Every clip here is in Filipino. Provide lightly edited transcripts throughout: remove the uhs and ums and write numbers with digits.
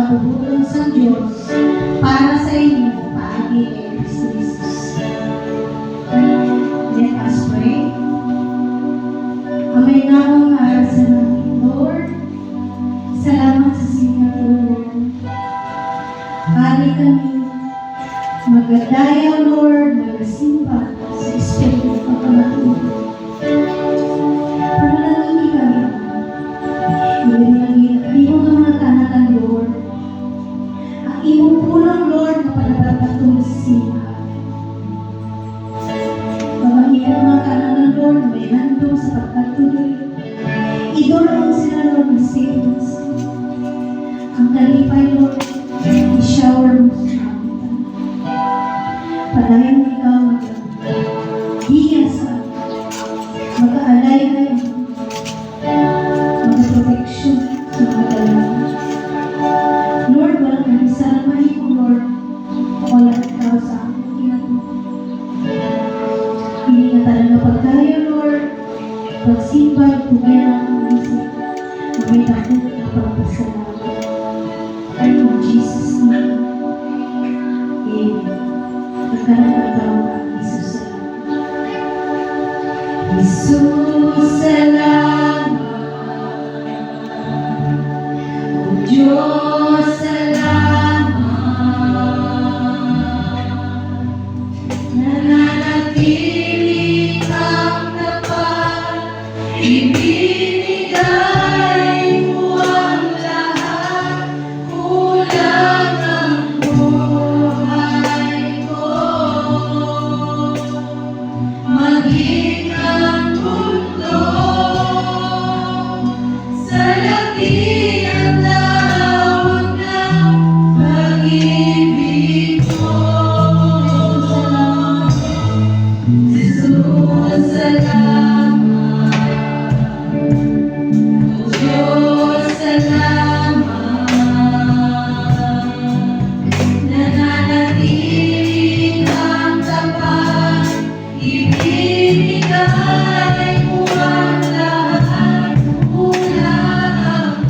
kabubulong sa Diyos para sa inyo paagi kay Kristo Jesus. Let us pray. Amay na akong mahal sa langit, Lord. Salamat sa sinatulong. Pari kami magadayaw, Lord, magasimba sa Espiritu at Panginoon. Panalangin kami, ilinangin ang iyong mga tanatan, Lord. Ang iyong pulang, Lord, na panababatong sa simbahan. Pamangin ang mga tanatan, Lord, na may handong sa pagkatuloy. Idulong sila, Lord, na savings. Ang talipay, Lord, i-shower mo sa amin. Padayon ikaw mag-hiya sa mag-aalay ngayon, mag-protection sa mga dalawa. Lord, walang kanisalamahin ko, Lord, wala ikaw sa aming ginagawa. Hindi na talaga pagkaya, Lord, pagsimbay, tugyan ang isip, may takot na pagpasalamat. In Jesus' name, Amen. Pagkalang ang Jesus salamat. Jesus salamat. O Diyos salamat. Nananatili kang tapat, ibinigay mo ang lahat, kulang ang buhay ko. Maging ang mundo sa laki at lawak ng pag-ibig mo. Jesus, salamat. O Diyos, salamat. Nananatili kang tapat, ibinigay mo ang lahat, kulang ang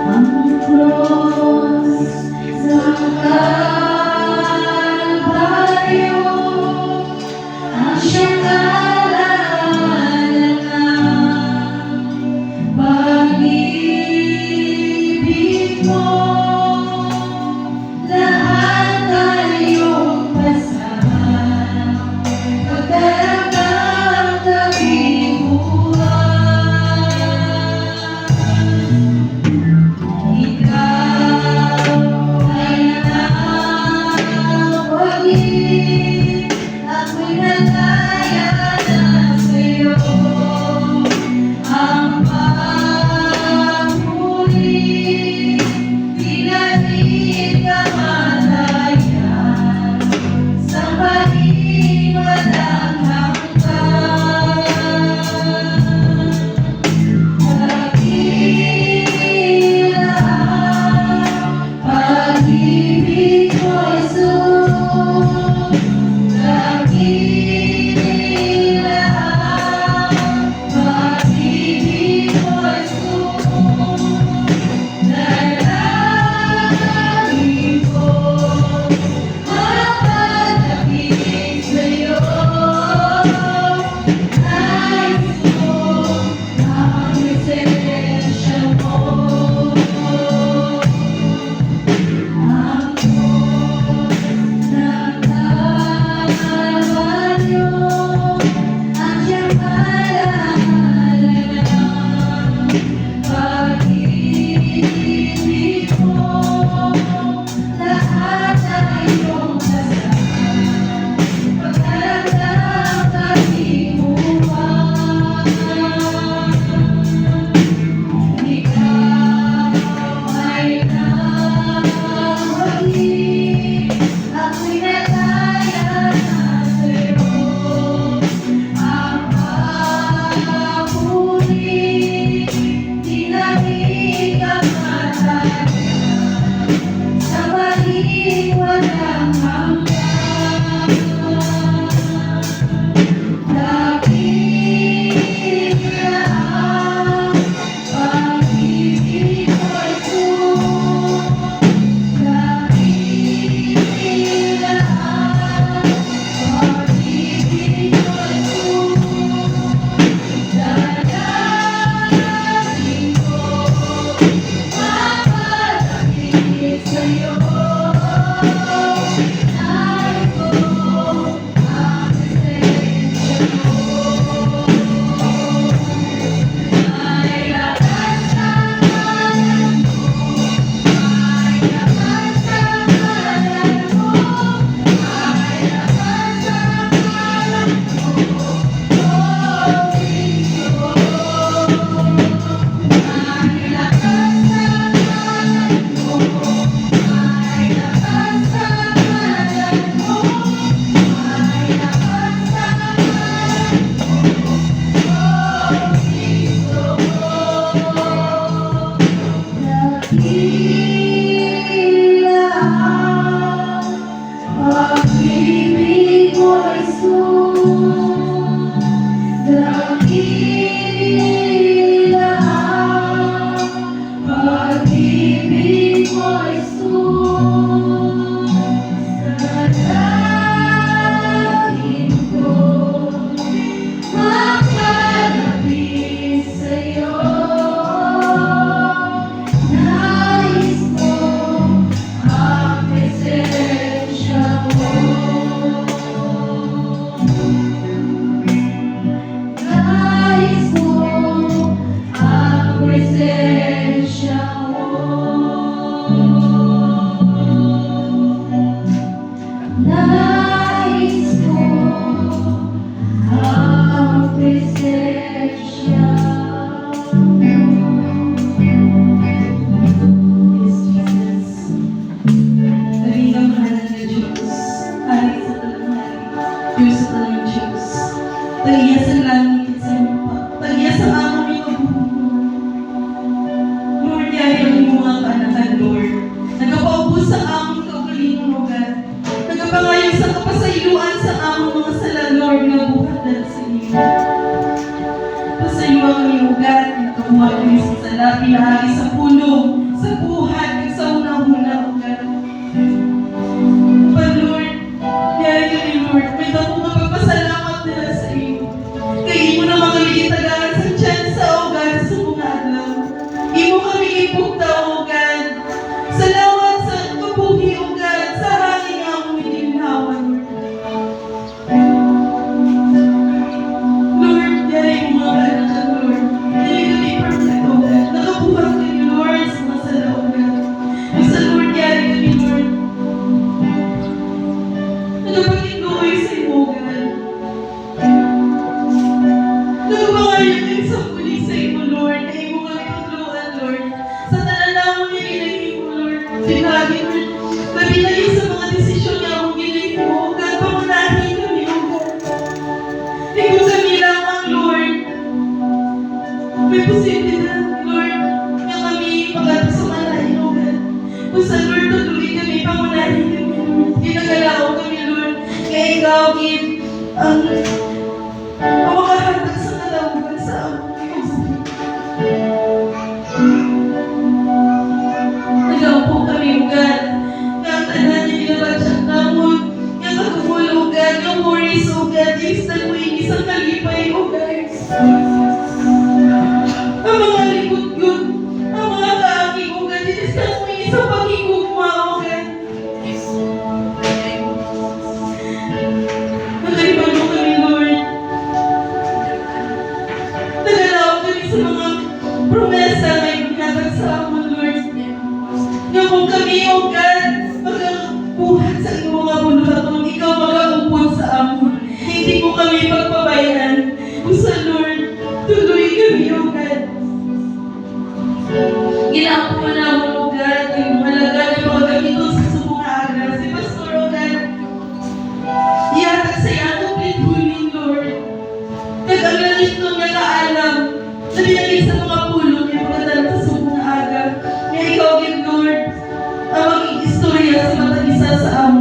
ang cross ng Kalbaryo, ang siyang alaala ng pag-ibig mo. Lahat tayong pasahan, pagdarang tabing buhay. Ikaw ay nawagin, ako'y nagaya na sa'yo. Ang paghuli, pinatid ka malayan, sa paling walang hanggan. Dakila ang pag-ibig mo, Jesus. Dakila ang pag-ibig mo, Jesus. Dalangin ko mapadapit sa'yo. Nais ko ang presensya mo. Ang Diyos ng Kalbaryo, ang siyang alaala ng pag-ibig mo. Lahat tayong pasahan, pagdarang tabing buhay. Ikaw ay nawagin, ako'y nagaya na sa'yo. Ang paghuli, tinamig ang malayan, sa paling walang hanggan. Dakila ang pag-ibig mo, Jesus. Dakila ang pag-ibig mo, Jesus. Dalangin ko mapadapit sa'yo. Nais ko ang presensya mo. May lakas sa ngalan mo, may lakas sa ngalan mo, may lakas sa ngalan mo, oh Kristo. May lakas sa ngalan mo, may lakas sa ngalan mo, may lakas sa ngalan mo, oh Kristo. Dakila ang pag-ibig mo, Jesus. Dakila ang pag-ibig mo, Jesus. Dalangin ko mapadapit sa'yo. Nais ko ang presensya mo. Nais ko ang presensya mo. Nais ko ang presensya mo. Yes, Jesus. Daling ang mahal na Diyos, hari sa talang hari, Diyos sa talang Diyos. Tagiya sa langit at sa lupa, tagiya sa aming kabubuhan. Lord, yaya ang mga kaanakan, Lord. Nagapaupo sa aming kaugalingong lugar. Nagapangayon sa kapasayuan sa aming mga sala, Lord, na buhat dahil sa iyo. Pasayuan ang iyong ugat, nakamuha kami sa sala, pinahagi sa puno, sa tinagin. Labi na yun sa mga desisyon niya akong ginito. God, pangunahin kami, O God. Di ko kami lamang, Lord. May posibilidad, Lord, na kami pagkat sa malayo, O God. Kung sa Lord, tutuloy kami, pangunahin kami, Lord. Ginagalaw kami, Lord. Kaya ikaw, give ang makahatag sa kalawgan sa aming nagaw po kami, O God. Ang tanan niya ginawa siyang kamot. Yung kagumulugan, yung worries, O God. Yung isang wing, isang kalipay, O God. Ang mga likod-good, ang mga kaaging, O God. Yung isang wing, isang pagkikugma, O God. Nagalibalo kami, Lord. Nagalaw kami sa mga promesa na ibinatag sa amon, Lord. Nga kung kami, O God, magkabuhat sa iyong mga buluhaton, ikaw magkaupod sa amon. Hindi mo kami pagpabayaan. Kung sa Lord, tuloy kami, O God. Ginako mo na mo, O God, yung malaga ng mga gamito sa sumungaga. Si Pastor, O God, iatag sa iyong pintunin, Lord. Nag-alalit nung niya kaalam na binagay sa mga pulong yung mga dalang sa sumungaga. Nga ikaw, Lord, ang maging istorya sa matag isa sa amo.